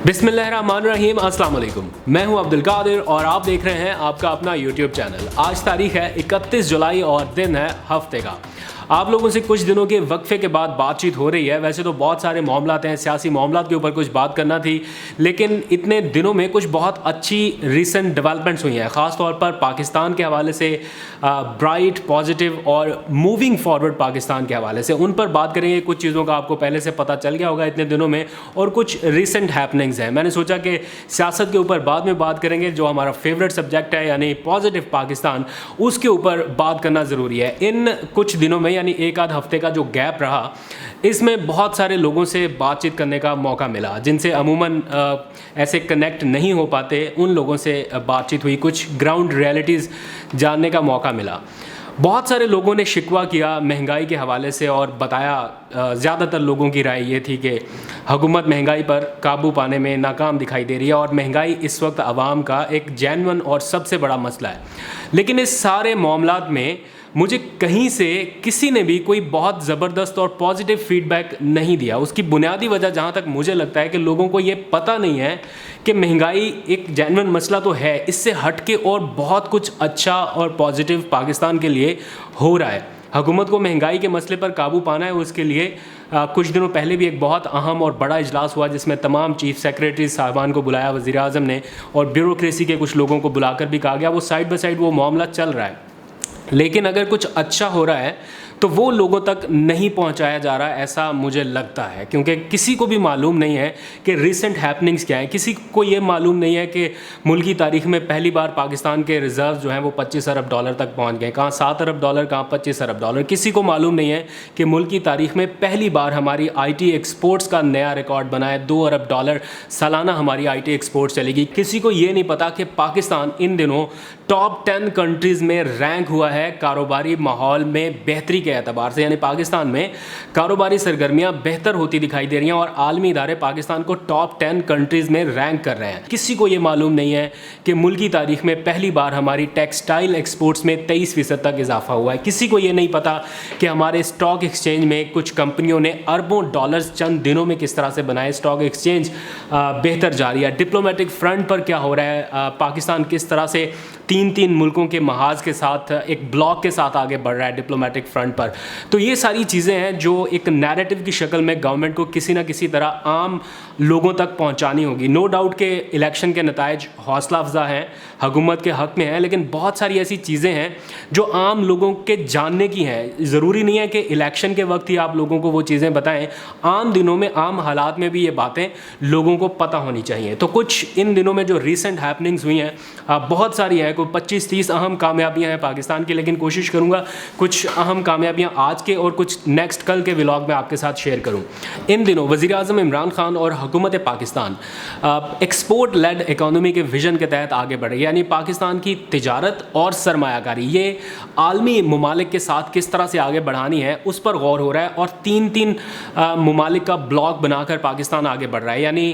बिस्मिल्लाहिर्रहमानिर्रहीम, अस्सलाम वालेकुम। मैं हूं अब्दुल कादिर और आप देख रहे हैं आपका अपना यूट्यूब चैनल। आज तारीख है 31 जुलाई और दिन है हफ्ते का। आप लोगों से कुछ दिनों के वक्फे के बाद बातचीत हो रही है। वैसे तो बहुत सारे मामलात हैं, सियासी मामलात के ऊपर कुछ बात करना थी, लेकिन इतने दिनों में कुछ बहुत अच्छी रीसेंट डेवलपमेंट्स हुई हैं, ख़ास तौर पर पाकिस्तान के हवाले से, ब्राइट, पॉजिटिव और मूविंग फॉरवर्ड पाकिस्तान के हवाले से। उन पर बात करेंगे। कुछ चीज़ों का आपको पहले से पता चल गया होगा इतने दिनों में, और कुछ रीसेंट हैपनिंग्स हैं। मैंने सोचा कि सियासत के ऊपर बाद में बात करेंगे, जो हमारा फेवरेट सब्जेक्ट है यानी पॉजिटिव पाकिस्तान, उसके ऊपर बात करना ज़रूरी है। इन कुछ दिनों में यानी एक आध हफ्ते का जो गैप रहा, इसमें बहुत सारे लोगों से बातचीत करने का मौका मिला, जिनसे अमूमन ऐसे कनेक्ट नहीं हो पाते। उन लोगों से बातचीत हुई, कुछ ग्राउंड रियलिटीज़ जानने का मौका मिला। बहुत सारे लोगों ने शिकवा किया महंगाई के हवाले से और बताया, ज़्यादातर लोगों की राय ये थी कि हुकूमत महंगाई पर काबू पाने में नाकाम दिखाई दे रही है और महंगाई इस वक्त आवाम का एक जेन्युइन और सबसे बड़ा मसला है। लेकिन इस सारे मामलात में मुझे कहीं से किसी ने भी कोई बहुत ज़बरदस्त और पॉजिटिव फीडबैक नहीं दिया। उसकी बुनियादी वजह जहाँ तक मुझे लगता है कि लोगों को ये पता नहीं है कि महंगाई एक जेन्युइन मसला तो है, इससे हट के और बहुत कुछ अच्छा और पॉजिटिव पाकिस्तान के लिए हो रहा है। हुकूमत को महंगाई के मसले पर काबू पाना है। उसके लिए कुछ दिनों पहले भी एक बहुत अहम और बड़ा इजलास हुआ, जिसमें तमाम चीफ सेक्रेटरी साहबान को बुलाया वज़ीर आज़म ने, और ब्यूरोक्रेसी के कुछ लोगों को बुलाकर भी कहा गया वो साइड बाय साइड वो मामला चल रहा है। लेकिन अगर कुछ अच्छा हो रहा है तो वो लोगों तक नहीं पहुंचाया जा रहा, ऐसा मुझे लगता है, क्योंकि किसी को भी मालूम नहीं है कि रीसेंट हैपनिंग्स क्या हैं। किसी को ये मालूम नहीं है कि मुल्क की तारीख में पहली बार पाकिस्तान के रिज़र्व जो हैं वो 25 अरब डॉलर तक पहुंच गए। कहाँ 7 अरब डॉलर, कहाँ 25 अरब डॉलर। किसी को मालूम नहीं है कि मुल्क की तारीख में पहली बार हमारी IT एक्सपोर्ट्स का नया रिकॉर्ड बना है। 2 अरब डॉलर सालाना हमारी IT एक्सपोर्ट्स चलेगी। किसी को ये नहीं पता कि पाकिस्तान इन दिनों टॉप 10 कंट्रीज़ में रैंक हुआ है कारोबारी माहौल में बेहतरी के एतबार से। यानी पाकिस्तान में कारोबारी सरगर्मियां बेहतर होती दिखाई दे रही हैं और आलमी इदारे पाकिस्तान को टॉप 10 कंट्रीज़ में रैंक कर रहे हैं। किसी को ये मालूम नहीं है कि मुल्क की तारीख में पहली बार हमारी टेक्सटाइल एक्सपोर्ट्स में 23% तक इजाफा हुआ है। किसी को ये नहीं पता कि हमारे स्टॉक एक्सचेंज में कुछ कंपनियों ने अरबों डॉलर्स चंद दिनों में किस तरह से बनाए। स्टॉक एक्सचेंज बेहतर जा रही है। डिप्लोमेटिक फ्रंट पर क्या हो रहा है, पाकिस्तान किस तरह से 3 मुल्कों के महाज के साथ एक ब्लॉक के साथ आगे बढ़ रहा है डिप्लोमेटिक फ्रंट पर। तो ये सारी चीज़ें हैं जो एक नैरेटिव की शक्ल में गवर्नमेंट को किसी ना किसी तरह आम लोगों तक पहुंचानी होगी। नो डाउट के इलेक्शन के नताइज हौसला अफजा हैं, हुकूमत के हक़ में हैं, लेकिन बहुत सारी ऐसी चीज़ें हैं जो आम लोगों के जानने की हैं। ज़रूरी नहीं है कि इलेक्शन के वक्त ही आप लोगों को वो चीज़ें बताएं। आम दिनों में, आम हालात में भी ये बातें लोगों को पता होनी चाहिए। तो कुछ इन दिनों में जो रीसेंट हैपनिंग्स हुई हैं, बहुत सारी हैं, कोई 25-30 अहम कामयाबियाँ हैं पाकिस्तान की, लेकिन कोशिश करूँगा कुछ अहम कामयाबियाँ आज के और कुछ नेक्स्ट कल के व्लॉग में आपके साथ शेयर करूँ। इन दिनों वज़ीर आज़म इमरान खान और हुकूमत पाकिस्तान एक्सपोर्ट लेड इकोनॉमी के विजन के तहत आगे बढ़े। यानी पाकिस्तान की तिजारत और सरमायाकारी ये आलमी ममालिक के साथ किस तरह से आगे बढ़ानी है, उस पर गौर हो रहा है। और 3 ममालिक का ब्लॉक बनाकर पाकिस्तान आगे बढ़ रहा है। यानी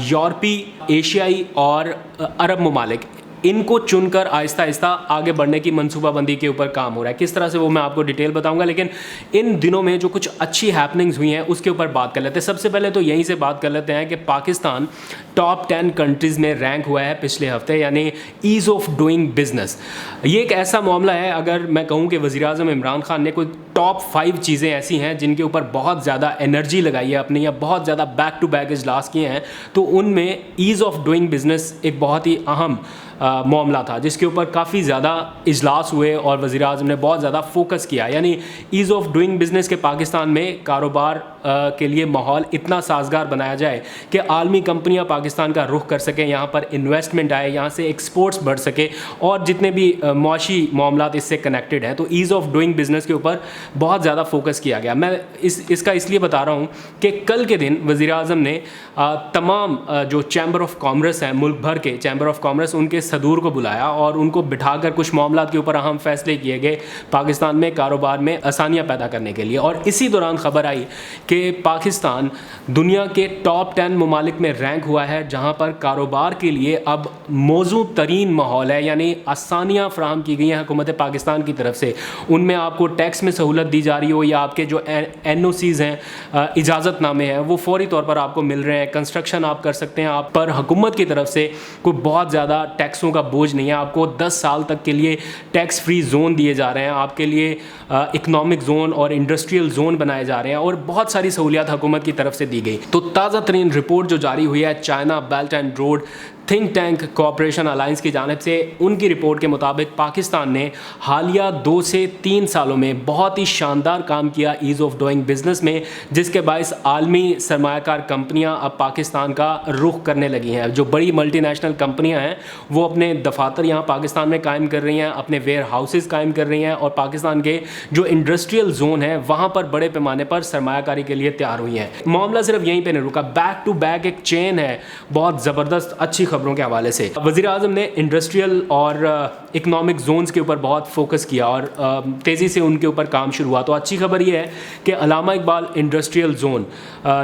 यूरोपीय, एशियाई और अरब ममालिक, इनको चुनकर आहिस्ता आहिस्ता आगे बढ़ने की मनसूबाबंदी के ऊपर काम हो रहा है। किस तरह से वो मैं आपको डिटेल बताऊंगा, लेकिन इन दिनों में जो कुछ अच्छी हैपनिंग्स हुई हैं उसके ऊपर बात कर लेते हैं। सबसे पहले तो यहीं से बात कर लेते हैं कि पाकिस्तान टॉप 10 कंट्रीज़ में रैंक हुआ है पिछले हफ्ते, यानी ईज़ ऑफ डूइंग बिजनेस। ये एक ऐसा मामला है, अगर मैं कहूँ कि वज़ीर आज़म इमरान खान ने कोई टॉप 5 चीज़ें ऐसी हैं जिनके ऊपर बहुत ज़्यादा एनर्जी लगाई है अपनी, या बहुत ज़्यादा बैक टू बैक इजलास किए हैं, तो उनमें ईज़ ऑफ डूइंग बिजनेस एक बहुत ही अहम मामला था, जिसके ऊपर काफ़ी ज़्यादा इजलास हुए और वज़ीर आज़म ने बहुत ज़्यादा फोकस किया। यानी ईज़ ऑफ डूइंग बिज़नेस के पाकिस्तान में कारोबार के लिए माहौल इतना साजगार बनाया जाए कि आलमी कंपनियां पाकिस्तान का रुख कर सकें, यहाँ पर इन्वेस्टमेंट आए, यहाँ से एक्सपोर्ट्स बढ़ सके, और जितने भी मुआशी मामलात इससे कनेक्टेड हैं। तो ईज़ ऑफ डूइंग बिज़नेस के ऊपर बहुत ज़्यादा फोकस किया गया। मैं इसका इसलिए बता रहा हूँ कि कल के दिन वज़ीर आज़म ने तमाम जो चैम्बर ऑफ कॉमर्स हैं, मुल्क भर के चैम्बर ऑफ कॉमर्स, उनके सदूर को बुलाया और उनको बिठाकर कुछ मामलात के ऊपर अहम फैसले किए गए पाकिस्तान में कारोबार में आसानियाँ पैदा करने के लिए। और इसी दौरान खबर आई कि کہ پاکستان دنیا کے ٹاپ 10 ممالک میں رینک ہوا ہے جہاں پر کاروبار کے لیے اب موزوں ترین ماحول ہے، یعنی آسانیاں فراہم کی گئی ہیں حکومت پاکستان کی طرف سے. ان میں آپ کو ٹیکس میں سہولت دی جا رہی ہو یا آپ کے جو NOCs ہیں، اجازت نامے ہیں، وہ فوری طور پر آپ کو مل رہے ہیں. کنسٹرکشن آپ کر سکتے ہیں. آپ پر حکومت کی طرف سے کوئی بہت زیادہ ٹیکسوں کا بوجھ نہیں ہے. آپ کو 10 سال تک کے لیے ٹیکس فری زون دیے جا رہے ہیں، آپ کے لیے اکنامک زون اور انڈسٹریل زون بنائے جا رہے ہیں، اور بہت ساری سہولیات حکومت کی طرف سے دی گئی. تو تازہ ترین رپورٹ جو جاری ہوئی ہے China belt and road think tank cooperation alliance کی جانب سے، ان کی رپورٹ کے مطابق پاکستان نے حالیہ 2 سے 3 سالوں میں بہت ہی شاندار کام کیا ایز آف ڈوئنگ بزنس میں، جس کے باعث عالمی سرمایہ کار کمپنیاں اب پاکستان کا رخ کرنے لگی ہیں. جو بڑی ملٹی نیشنل کمپنیاں ہیں وہ اپنے دفاتر یہاں پاکستان میں قائم کر رہی ہیں، اپنے ویئر ہاؤسز قائم کر رہی ہیں، اور پاکستان کے جو انڈسٹریل زون ہے وہاں پر بڑے پیمانے پر سرمایہ کاری کے لیے تیار ہوئی ہیں. معاملہ صرف یہیں پہ نہیں رکا، بیک ٹو بیک ایک چین ہے بہت زبردست اچھی خبروں کے حوالے سے. وزیر اعظم نے انڈسٹریل اور اکنامک زونز کے اوپر بہت فوکس کیا اور تیزی سے ان کے اوپر کام شروع ہوا. تو اچھی خبر یہ ہے کہ علامہ اقبال انڈسٹریل زون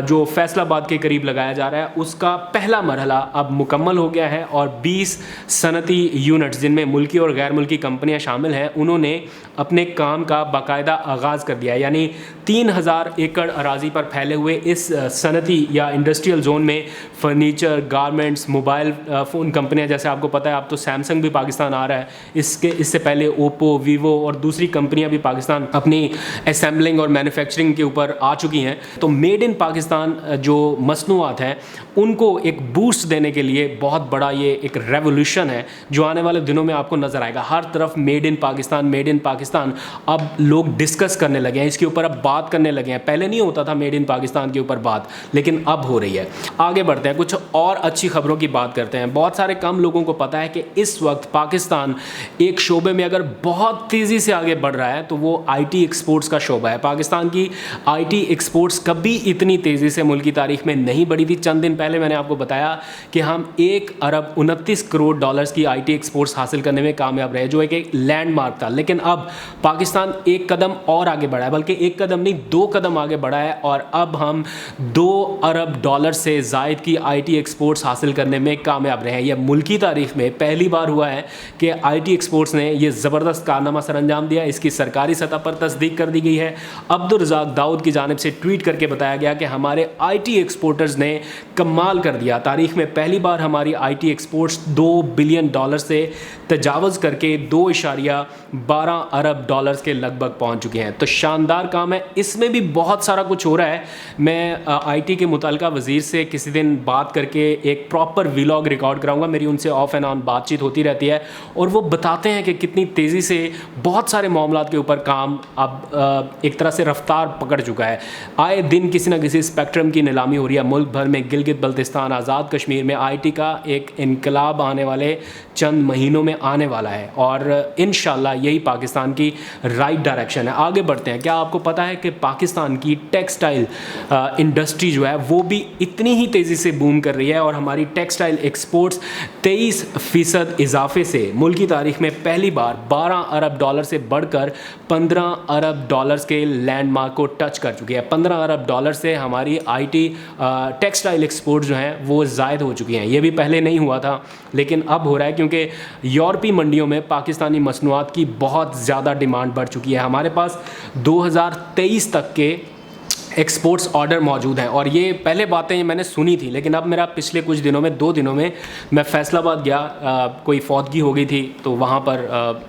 جو فیصل آباد کے قریب لگایا جا رہا ہے، اس کا پہلا مرحلہ اب مکمل ہو گیا ہے، اور 20 صنعتی یونٹس جن میں ملکی اور غیر ملکی کمپنیاں شامل ہیں انہوں نے اپنے کام کا باقاعدہ آغاز کر دیا ہے. یعنی 3000 ایکڑ اراضی پر پھیلے ہوئے اس صنعتی یا انڈسٹریل زون میں فرنیچر، گارمنٹس، موبائل فون کمپنیاں، جیسے آپ کو پتہ ہے اب تو سیمسنگ بھی پاکستان آ رہا ہے، اس سے پہلے اوپو، ویوو اور دوسری کمپنیاں بھی پاکستان اپنی اسمبلنگ اور مینوفیکچرنگ کے اوپر آ چکی ہیں. تو میڈ ان پاکستان جو مصنوعات ہیں ان کو ایک بوسٹ دینے کے لیے بہت بڑا یہ ایک ریولیوشن ہے جو آنے والے دنوں میں آپ کو نظر آئے گا. ہر طرف made in Pakistan, made in Pakistan اب لوگ ڈسکس کرنے لگے ہیں، اس کے اوپر اب بات کرنے لگے ہیں. پہلے نہیں ہوتا تھا میڈ ان پاکستان کے اوپر بات، لیکن اب ہو رہی ہے. آگے بڑھتے ہیں، کچھ اور اچھی خبروں کی بات کرتے ہیں. بہت سارے کم لوگوں کو پتہ ہے کہ اس وقت پاکستان ایک شعبے میں اگر بہت تیزی سے آگے بڑھ رہا ہے تو وہ IT ایکسپورٹس کا شعبہ ہے. پاکستان کی IT ایکسپورٹس کبھی اتنی تیزی سے ملک کی تاریخ میں نہیں بڑھی تھی. چند دن پہلے میں نے آپ کو بتایا کہ ہم 1 ارب 29 کروڑ ڈالرز کی IT ایکسپورٹس حاصل کرنے میں کامیاب رہے، جو ایک لینڈ مارک تھا. لیکن اب پاکستان ایک قدم اور آگے بڑھا ہے، بلکہ ایک قدم نہیں 2 قدم آگے بڑھا ہے، اور اب ہم 2 ارب ڈالر سے زائد کی IT ایکسپورٹس حاصل کرنے میں کامیاب رہے ہیں. یہ ملکی تاریخ میں پہلی بار ہوا ہے کہ IT ایکسپورٹس نے یہ زبردست کارنامہ سر انجام دیا. اس کی سرکاری سطح پر تصدیق کر دی گئی ہے. عبدالرزاق داؤد کی جانب سے ٹویٹ کر کے بتایا گیا کہ ہمارے IT ایکسپورٹرز نے کمال کر دیا. تاریخ میں پہلی بار ہماری IT ایکسپورٹس $2 بلین سے تجاوز کر کے 2.12 ارب ڈالرز کے لگ بھگ پہنچ چکے ہیں. تو شاندار کام ہے. اس میں بھی بہت سارا کچھ ہو رہا ہے. میں IT کے متعلقہ وزیر سے کسی دن بات کر کے ایک پراپر ویلاگ ریکارڈ کراؤں گا. میری ان سے آف اینڈ آن بات چیت ہوتی رہتی ہے، اور وہ بتاتے ہیں کہ کتنی تیزی سے بہت سارے معاملات کے اوپر کام اب ایک طرح سے رفتار پکڑ چکا ہے. آئے دن کسی نہ کسی اسپیکٹرم کی نیلامی ہو رہی ہے. ملک بھر میں گلگت بلتستان، آزاد کشمیر میں IT کا ایک انقلاب آنے والے چند مہینوں میں آنے والا ہے، اور انشاءاللہ یہی پاکستان کی رائٹ ڈائریکشن ہے. آگے بڑھتے ہیں. کیا آپ کو پتہ ہے کہ پاکستان کی ٹیکسٹائل انڈسٹری جو ہے وہ بھی اتنی ہی تیزی سے بوم کر رہی ہے، اور ہماری ٹیکسٹائل ایکسپورٹس 23% اضافے سے ملک کی تاریخ میں پہلی بار 12 ارب ڈالر سے بڑھ کر 15 ارب ڈالرز کے لینڈ مارک کو ٹچ کر چکی ہے. 15 ارب ڈالر سے ہماری IT ٹیکسٹائل ایکسپورٹ جو ہیں وہ زائد ہو چکی ہیں. یہ بھی پہلے نہیں ہوا تھا، لیکن اب ہو رہا ہے کیونکہ یورپی منڈیوں میں پاکستانی مصنوعات کی بہت زیادہ ڈیمانڈ بڑھ چکی ہے. ہمارے پاس 2023 تک کے ایکسپورٹس آرڈر موجود ہیں، اور یہ پہلے باتیں میں نے سنی تھی، لیکن اب میرا پچھلے کچھ دنوں میں 2 دنوں میں میں فیصل آباد گیا. کوئی فوتگی ہو گئی تھی تو وہاں پر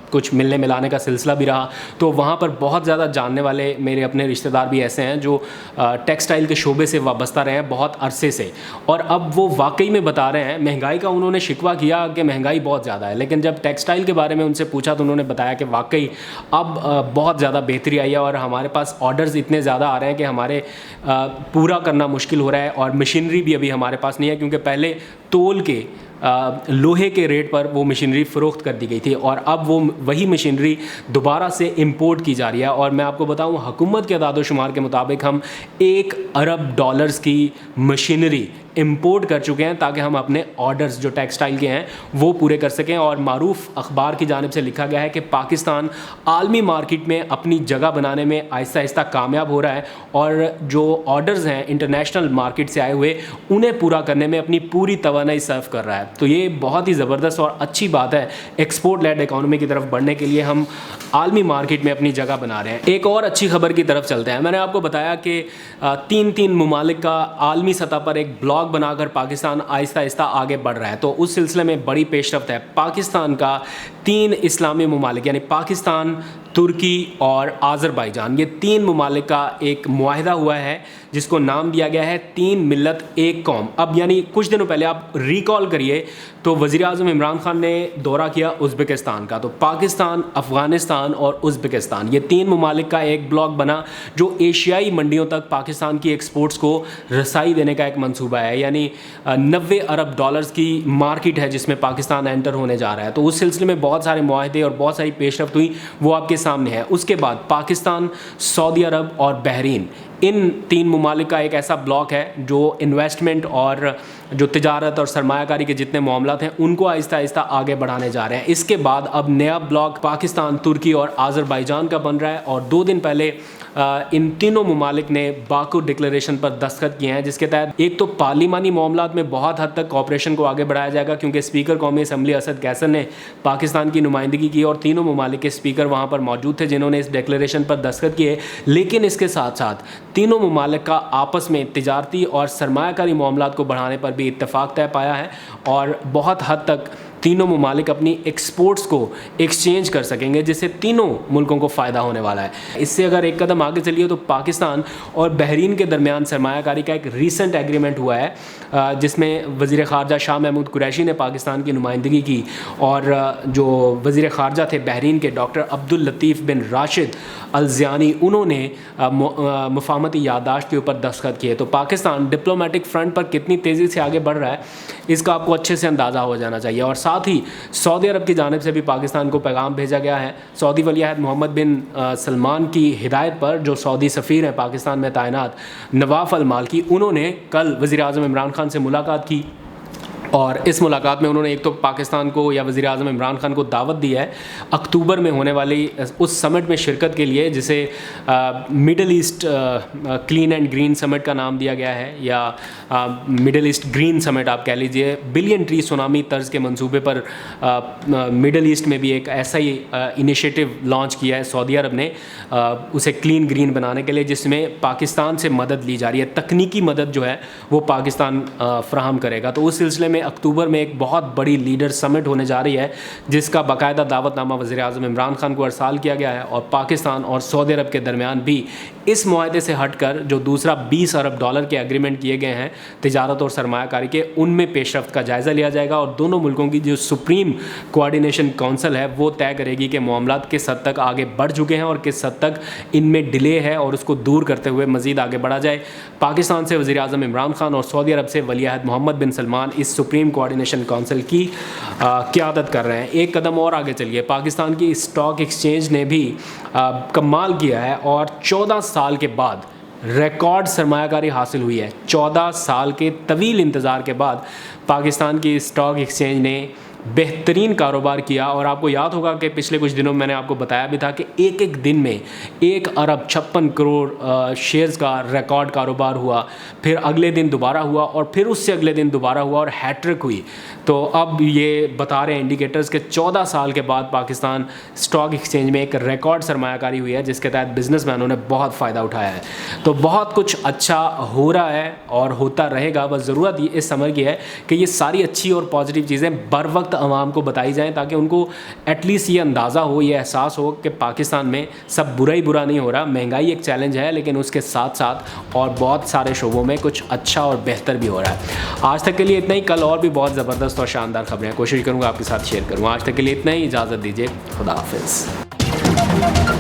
کچھ ملنے ملانے کا سلسلہ بھی رہا. تو وہاں پر بہت زیادہ جاننے والے میرے اپنے رشتہ دار بھی ایسے ہیں جو ٹیکسٹائل کے شعبے سے وابستہ رہے ہیں بہت عرصے سے، اور اب وہ واقعی میں بتا رہے ہیں. مہنگائی کا انہوں نے شکوہ کیا کہ مہنگائی بہت زیادہ ہے، لیکن جب ٹیکسٹائل کے بارے میں ان سے پوچھا تو انہوں نے بتایا کہ واقعی اب بہت زیادہ بہتری آئی ہے، اور ہمارے پاس آرڈرز اتنے زیادہ آ رہے ہیں کہ ہمارے پورا کرنا مشکل ہو رہا ہے. اور مشینری بھی ابھی ہمارے پاس نہیں ہے، کیونکہ پہلے تول کے لوہے کے ریٹ پر وہ مشینری فروخت کر دی گئی تھی، اور اب وہی مشینری دوبارہ سے امپورٹ کی جا رہی ہے. اور میں آپ کو بتاؤں حکومت کے اعداد و شمار کے مطابق ہم 1 ارب ڈالرز کی مشینری इंपोर्ट कर चुके हैं ताकि हम अपने ऑर्डर्स जो टेक्सटाइल के हैं वो पूरे कर सकें। और मारूफ अखबार की जानिब से लिखा गया है कि पाकिस्तान आलमी मार्केट में अपनी जगह बनाने में आहिस्ता आहिस्ता कामयाब हो रहा है और जो ऑर्डर्स हैं इंटरनेशनल मार्केट से आए हुए उन्हें पूरा करने में अपनी पूरी तवानाई सर्व कर रहा है। तो ये बहुत ही ज़बरदस्त और अच्छी बात है। एक्सपोर्ट लेड इकोनॉमी की तरफ बढ़ने के लिए हम आलमी मार्केट में अपनी जगह बना रहे हैं। एक और अच्छी खबर की तरफ चलते हैं। मैंने आपको बताया कि तीन मुमालिक का आलमी सतह पर एक ब्लॉग बनाकर पाकिस्तान आहिस्ता आहिस्ता आगे बढ़ रहा है। तो उस सिलसिले में बड़ी पेशरफ्त है। पाकिस्तान का 3 इस्लामी मुमालिक यानी पाकिस्तान, तुर्की और आज़रबाईजान, ये 3 मुमालिक का एक मुआहिदा हुआ है जिसको नाम दिया गया है 3 मिल्लत एक कौम। अब यानी कुछ दिनों पहले आप रिकॉल करिए तो वज़ीर आज़म इमरान खान ने दौरा किया उज़्बेकिस्तान का। तो पाकिस्तान, अफ़गानिस्तान और उज़्बेकिस्तान, ये 3 मुमालिक का एक ब्लॉक बना जो एशियाई मंडियों तक पाकिस्तान की एक्सपोर्ट्स को रसाई देने का एक मंसूबा है। यानी 90 अरब डॉलर्स की मार्केट है जिसमें पाकिस्तान एंटर होने जा रहा है। तो उस सिलसिले में बहुत सारे मुआहिदे और बहुत सारी पेशरफ्त हुई, वो आपके सामने है। उसके बाद पाकिस्तान, सऊदी अरब और बहरीन, इन 3 मुमालिक का एक ऐसा ब्लॉक है जो इन्वेस्टमेंट और जो तिजारत और सरमायाकारी के जितने मामलात हैं उनको आहिस्ता आहिस्ता आगे बढ़ाने जा रहे हैं। इसके बाद अब नया ब्लॉक पाकिस्तान, तुर्की और आज़रबाईजान का बन रहा है। और 2 दिन पहले इन तीनों मुमालिक ने बाकू डिक्लेरेशन पर दस्तखत किए हैं, जिसके तहत एक तो पार्लिमानी मामलात में बहुत हद तक कॉपरेशन को आगे बढ़ाया जाएगा क्योंकि स्पीकर कौमी असम्बली असद कैसर ने पाकिस्तान की नुमाइंदगी की और तीनों मुमालिक के स्पीकर वहाँ पर मौजूद थे जिन्होंने इस डिक्लेरेशन पर दस्तखत किए। लेकिन इसके साथ साथ तीनों मुमालिक का आपस में तिजारती और सरमायाकारी मामलात को बढ़ाने पर भी इत्तेफाक तय पाया है और बहुत हद तक तीनों मुमालिक अपनी एक्सपोर्ट्स को एक्सचेंज कर सकेंगे, जिससे तीनों मुल्कों को फ़ायदा होने वाला है। इससे अगर एक कदम आगे चलिए तो पाकिस्तान और बहरीन के दरमियान सरमायाकारी का एक रीसेंट एग्रीमेंट हुआ है जिसमें वज़ीर ख़ारजा शाह महमूद कुरैशी ने पाकिस्तान की नुमाइंदगी की और जो वज़ीर ख़ारजा थे बहरीन के डॉक्टर अब्दुल लतीफ़ बिन राशिद अल ज़ियानी, उन्होंने मुफाहमती याददाश्त के ऊपर दस्तखत किए। तो पाकिस्तान डिप्लोमेटिक फ्रंट पर कितनी तेज़ी से आगे बढ़ रहा है इसका आपको अच्छे से अंदाज़ा हो जाना चाहिए। और साथ ही सऊदी अरब की जानिब से भी पाकिस्तान को पैगाम भेजा गया है। सऊदी वलीअहद मोहम्मद बिन सलमान की हिदायत पर जो सऊदी सफ़ीर हैं पाकिस्तान में तैनात नवाफ अल मालकी, उन्होंने कल वज़ीर आज़म इमरान खान से मुलाकात की और इस मुलाकात में उन्होंने एक तो पाकिस्तान को या वज़ीर आज़म इमरान खान को दावत दी है अक्टूबर में होने वाली उस समिट में शिरकत के लिए जिसे middle east clean and green summit का नाम दिया गया है या मिडल ईस्ट ग्रीन समिट आप कह लीजिए। बिलियन ट्री सुनामी तर्ज के मंसूबे पर मिडल ईस्ट में भी एक ऐसा ही इनिशिएटिव लॉन्च किया है सऊदी अरब ने उसे क्लीन ग्रीन बनाने के लिए, जिसमें पाकिस्तान से मदद ली जा रही है। तकनीकी मदद जो है वो पाकिस्तान फ़राहम करेगा। तो उस सिलसिले में अक्टूबर में एक बहुत बड़ी लीडर समिट होने जा रही है जिसका बाकायदा दावतनामा वज़ीर आज़म इमरान खान को अरसाल किया गया है। और पाकिस्तान और सऊदी अरब के दरमियान भी इस मुआहदे से हटकर जो दूसरा 20 अरब डॉलर के एग्रीमेंट किए गए हैं तिजारत और सरमायाकारी के, उनमें पेशरफ्त का जायज़ा लिया जाएगा और दोनों मुल्कों की जो सुप्रीम कोऑर्डिनेशन काउंसिल है वो तय करेगी कि मामलात किस हद तक आगे बढ़ चुके हैं और किस हद तक इनमें डिले है और उसको दूर करते हुए मज़ीद आगे बढ़ा जाए। पाकिस्तान से वज़ीर आज़म इमरान खान और सऊदी अरब से वलीअहद मोहम्मद बिन सलमान इस सुप्रीम कोऑर्डिनेशन काउंसिल की क़यादत कर रहे हैं। एक कदम और आगे चलिए, पाकिस्तान की स्टॉक एक्सचेंज ने भी कमाल किया है और 14 साल के बाद रिकॉर्ड सरमायाकारी हासिल हुई है। 14 साल के तवील इंतज़ार के बाद पाकिस्तान की स्टॉक एक्सचेंज ने बेहतरीन कारोबार किया। और आपको याद होगा कि पिछले कुछ दिनों में मैंने आपको बताया भी था कि एक दिन में 1 अरब 56 करोड़ शेयर्स का रिकॉर्ड कारोबार हुआ, फिर अगले दिन दोबारा हुआ और फिर उससे अगले दिन दोबारा हुआ और हैट्रिक हुई। तो अब ये बता रहे हैं इंडिकेटर्स के 14 साल के बाद पाकिस्तान स्टॉक एक्सचेंज में एक रिकॉर्ड सरमायाकारी हुई है जिसके तहत बिजनेसमैनों ने बहुत फ़ायदा उठाया है। तो बहुत कुछ अच्छा हो रहा है और होता रहेगा। बस ज़रूरत इस समझ की है कि ये सारी अच्छी और पॉजिटिव चीज़ें बर वक्त अवाम को बताई जाएं ताकि उनको एटलीस्ट ये अंदाज़ा हो, ये एहसास हो कि पाकिस्तान में सब बुरा ही बुरा नहीं हो रहा। महंगाई एक चैलेंज है लेकिन उसके साथ साथ और बहुत सारे शोबों में कुछ अच्छा और बेहतर भी हो रहा है। आज तक के लिए इतना ही। कल और भी बहुत ज़बरदस्त और शानदार खबरें कोशिश करूँगा आपके साथ शेयर करूँ। आज तक के लिए इतना ही। इजाज़त दीजिए। खुदा हाफिज़।